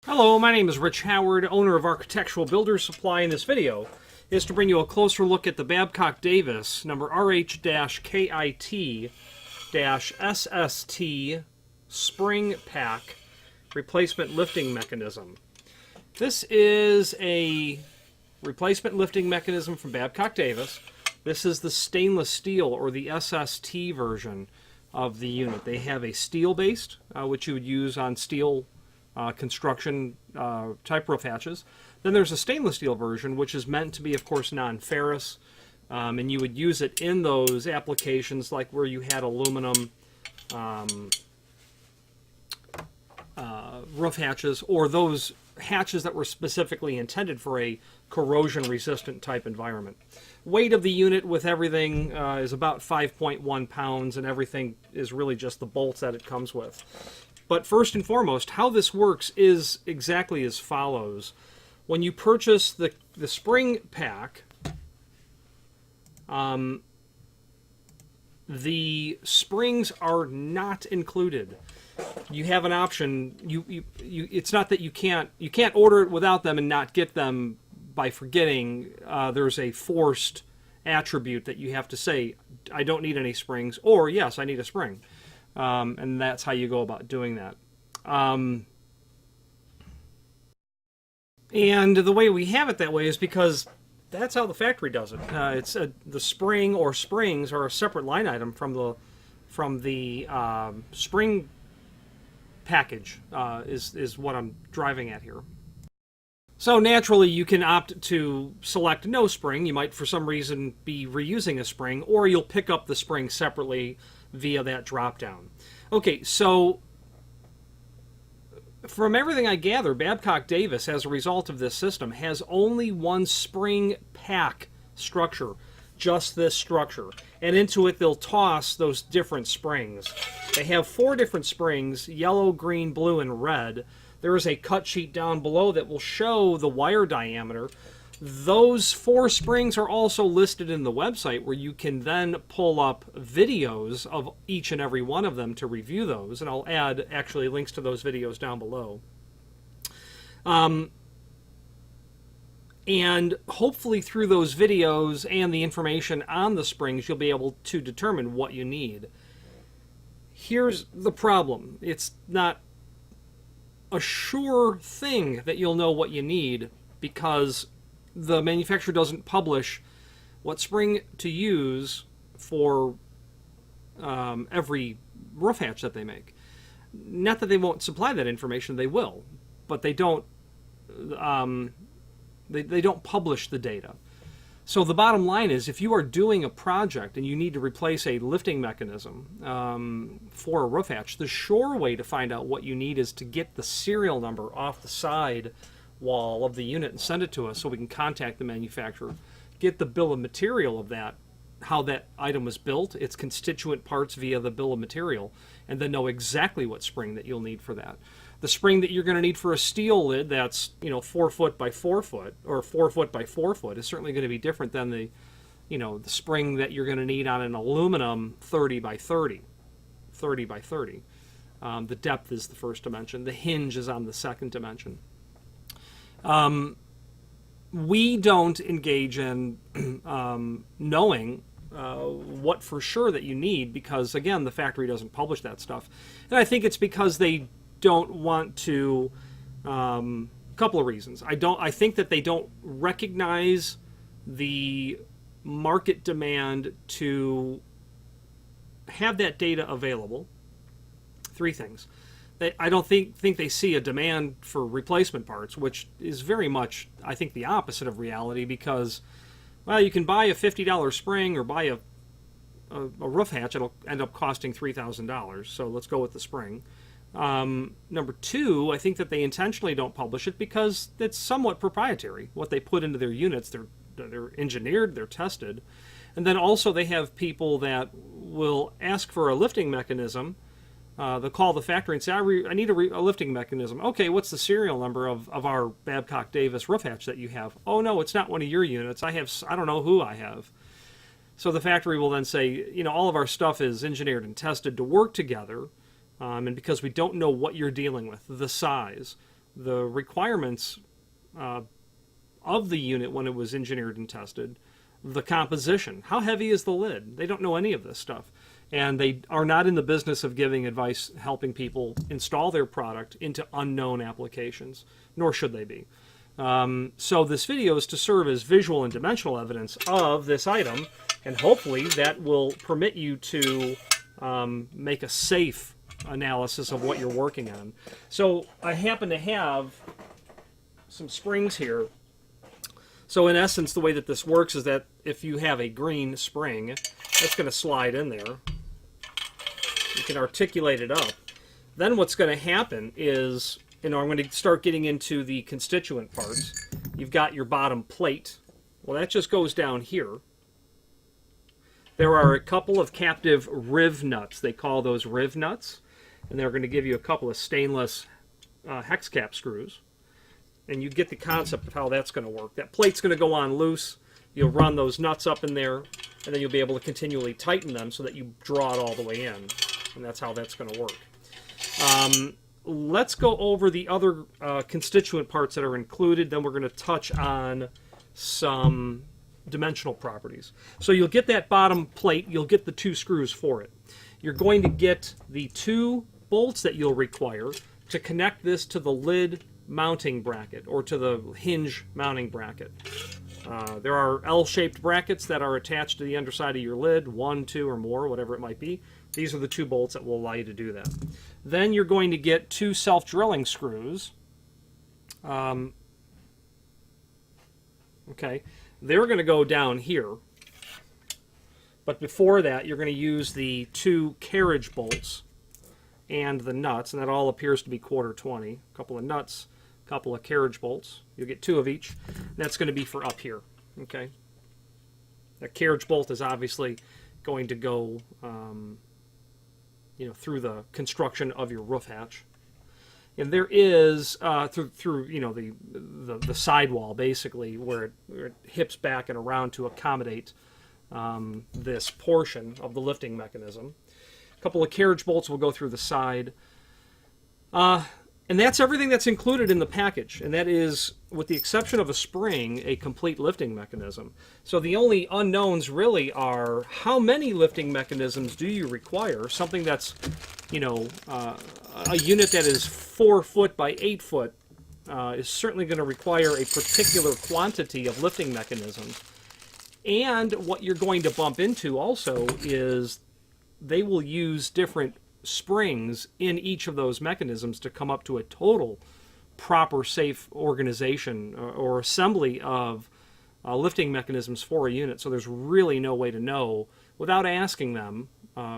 Hello, my name is Rich Howard, owner of Architectural Builders Supply. In this video is to bring you a closer look at the Babcock Davis number RH-KIT-SST Spring Pack replacement lifting mechanism. This is a replacement lifting mechanism from Babcock Davis. This is the stainless steel or the SST version of the unit. They have a steel-based, which you would use on steel construction type roof hatches. Then there's a stainless steel version, which is meant to be, of course, non-ferrous, and you would use it in those applications like where you had aluminum roof hatches, or those hatches that were specifically intended for a corrosion-resistant type environment. Weight of the unit with everything is about 5.1 pounds, and everything is really just the bolts that it comes with. But first and foremost, how this works is exactly as follows. When you purchase the spring pack, the springs are not included. You have an option. It's not that you can't order it without them and not get them by forgetting. There's a forced attribute that you have to say, I don't need any springs, or yes, I need a spring. And that's how you go about doing that. And the way we have it that way is because that's how the factory does it. The spring or springs are a separate line item from the spring package. Is what I'm driving at here. So naturally, you can opt to select no spring. You might, for some reason, be reusing a spring, or you'll pick up the spring separately via that drop-down. Okay, so from everything I gather, Babcock Davis, as a result of this system, has only one spring pack structure, just this structure. And into it, they'll toss those different springs. They have 4 different springs, yellow, green, blue, and red. There is a cut sheet down below that will show the wire diameter. Those 4 springs are also listed in the website, where you can then pull up videos of each and every one of them to review those, and I'll add actually links to those videos down below. And hopefully through those videos and the information on the springs, you'll be able to determine what you need. Here's the problem. It's not a sure thing that you'll know what you need, because the manufacturer doesn't publish what spring to use for every roof hatch that they make. Not that they won't supply that information, they will, but they don't they don't publish the data. So the bottom line is, if you are doing a project and you need to replace a lifting mechanism for a roof hatch, the sure way to find out what you need is to get the serial number off the side wall of the unit and send it to us so we can contact the manufacturer, get the bill of material of that, how that item was built, its constituent parts via the bill of material, and then know exactly what spring that you'll need for that. The spring that you're going to need for a steel lid that's 4 foot by 4 foot, or 4 foot by 4 foot, is certainly going to be different than the spring that you're going to need on an aluminum 30 by 30 by 30. The depth is the first dimension. The hinge is on the second dimension. We don't engage in knowing what for sure that you need, because again, the factory doesn't publish that stuff, and I think it's because they don't want to. Couple of reasons. I think that they don't recognize the market demand to have that data available. 3 things. I don't think they see a demand for replacement parts, which is very much, I think, the opposite of reality, because, well, you can buy a $50 spring or buy a roof hatch. It'll end up costing $3,000, so let's go with the spring. Number 2, I think that they intentionally don't publish it because it's somewhat proprietary. What they put into their units, they're engineered, they're tested. And then also they have people that will ask for a lifting mechanism. They'll call the factory and say, I need a lifting mechanism. Okay, what's the serial number of our Babcock Davis roof hatch that you have? Oh, no, it's not one of your units. I don't know who I have. So the factory will then say, all of our stuff is engineered and tested to work together. And because we don't know what you're dealing with, the size, the requirements of the unit when it was engineered and tested, the composition. How heavy is the lid? They don't know any of this stuff. And they are not in the business of giving advice, helping people install their product into unknown applications, nor should they be. So this video is to serve as visual and dimensional evidence of this item, and hopefully that will permit you to make a safe analysis of what you're working on. So I happen to have some springs here. So in essence, the way that this works is that if you have a green spring, that's going to slide in there. You can articulate it up. Then what's going to happen is, I'm going to start getting into the constituent parts. You've got your bottom plate. Well, that just goes down here. There are a couple of captive riv nuts. They call those riv nuts. And they're going to give you a couple of stainless hex cap screws. And you get the concept of how that's going to work. That plate's going to go on loose. You'll run those nuts up in there, and then you'll be able to continually tighten them so that you draw it all the way in. And that's how that's going to work. Let's go over the other constituent parts that are included. Then we're going to touch on some dimensional properties. So you'll get that bottom plate. You'll get the 2 screws for it. You're going to get the 2 bolts that you'll require to connect this to the lid mounting bracket, or to the hinge mounting bracket. There are L-shaped brackets that are attached to the underside of your lid, 1, 2, or more, whatever it might be. These are the 2 bolts that will allow you to do that. Then you're going to get 2 self-drilling screws. Okay, they're going to go down here. But before that, you're going to use the 2 carriage bolts and the nuts, and that all appears to be 1/4-20. A couple of nuts, a couple of carriage bolts. You'll get 2 of each. And that's going to be for up here. Okay. That carriage bolt is obviously going to go, through the construction of your roof hatch. And there is through the sidewall, basically, where it hips back and around to accommodate this portion of the lifting mechanism. A couple of carriage bolts will go through the side. And that's everything that's included in the package. And that is, with the exception of a spring, a complete lifting mechanism. So the only unknowns really are, how many lifting mechanisms do you require? Something that's, a unit that is 4 foot by 8 foot is certainly going to require a particular quantity of lifting mechanisms. And what you're going to bump into also is they will use different springs in each of those mechanisms to come up to a total proper safe organization or assembly of lifting mechanisms for a unit. So there's really no way to know without asking them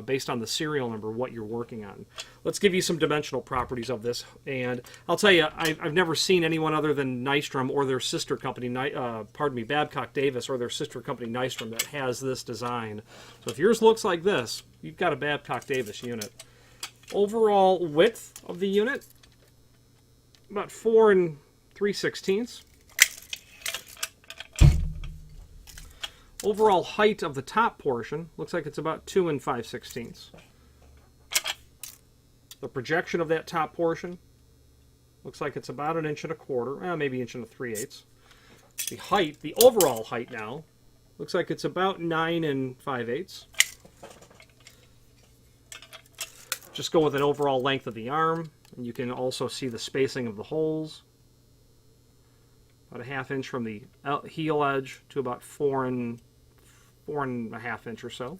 based on the serial number what you're working on. Let's give you some dimensional properties of this, and I'll tell you, I've never seen anyone other than Nystrom or their sister company, Babcock Davis or their sister company Nystrom, that has this design. So if yours looks like this, you've got a Babcock Davis unit. Overall width of the unit, about 4 3/16. Overall height of the top portion looks like it's about 2 5/16. The projection of that top portion looks like it's about 1 1/4 inches, maybe 1 3/8. The height, the overall height now, looks like it's about 9 5/8. Just go with an overall length of the arm, and you can also see the spacing of the holes. About 1/2 inch from the heel edge to about 4 1/2 inch or so.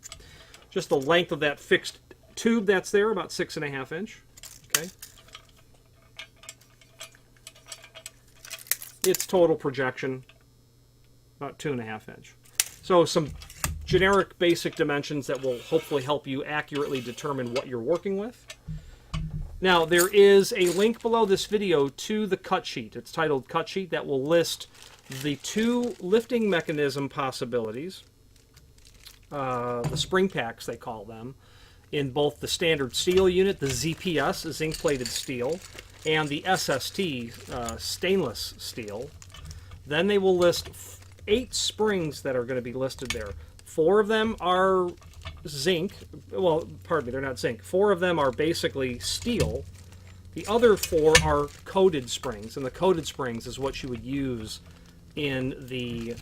Just the length of that fixed tube that's there, about 6 1/2 inch. Okay. Its total projection, about 2 1/2 inch. So some generic basic dimensions that will hopefully help you accurately determine what you're working with. Now, there is a link below this video to the cut sheet. It's titled Cut Sheet, that will list the 2 lifting mechanism possibilities, the spring packs they call them, in both the standard steel unit, the ZPS, zinc plated steel, and the SST stainless steel. Then they will list 8 springs that are going to be listed there. 4 of them are zinc. Well, pardon me, they're not zinc. 4 of them are basically steel. The other 4 are coated springs, and the coated springs is what you would use in the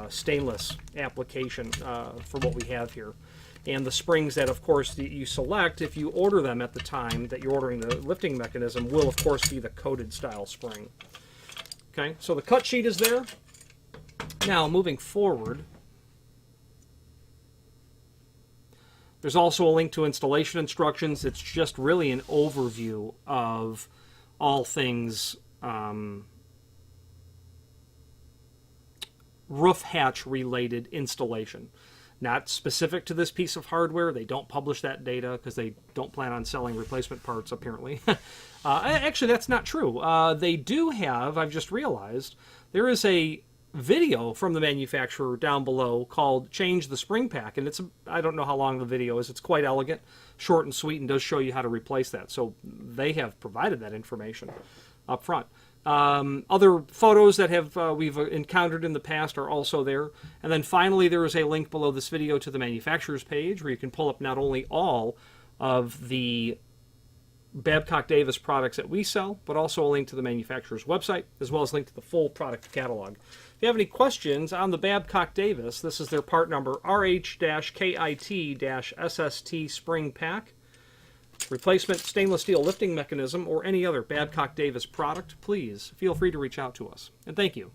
stainless application for what we have here. And the springs that, of course, that you select, if you order them at the time that you're ordering the lifting mechanism, will, of course, be the coated style spring. Okay, so the cut sheet is there. Now, moving forward, there's also a link to installation instructions. It's just really an overview of all things roof hatch related installation. Not specific to this piece of hardware. They don't publish that data because they don't plan on selling replacement parts, apparently. Actually, that's not true. They do have, I've just realized, there is a video from the manufacturer down below called Change the Spring Pack, and I don't know how long the video is. It's quite elegant, short and sweet, and does show you how to replace that. So they have provided that information up front. Other photos that we've encountered in the past are also there. And then finally, there is a link below this video to the manufacturer's page where you can pull up not only all of the Babcock Davis products that we sell, but also a link to the manufacturer's website, as well as a link to the full product catalog. If you have any questions on the Babcock Davis, this is their part number RH-KIT-SST Spring Pack, replacement stainless steel lifting mechanism, or any other Babcock Davis product, please feel free to reach out to us. And thank you.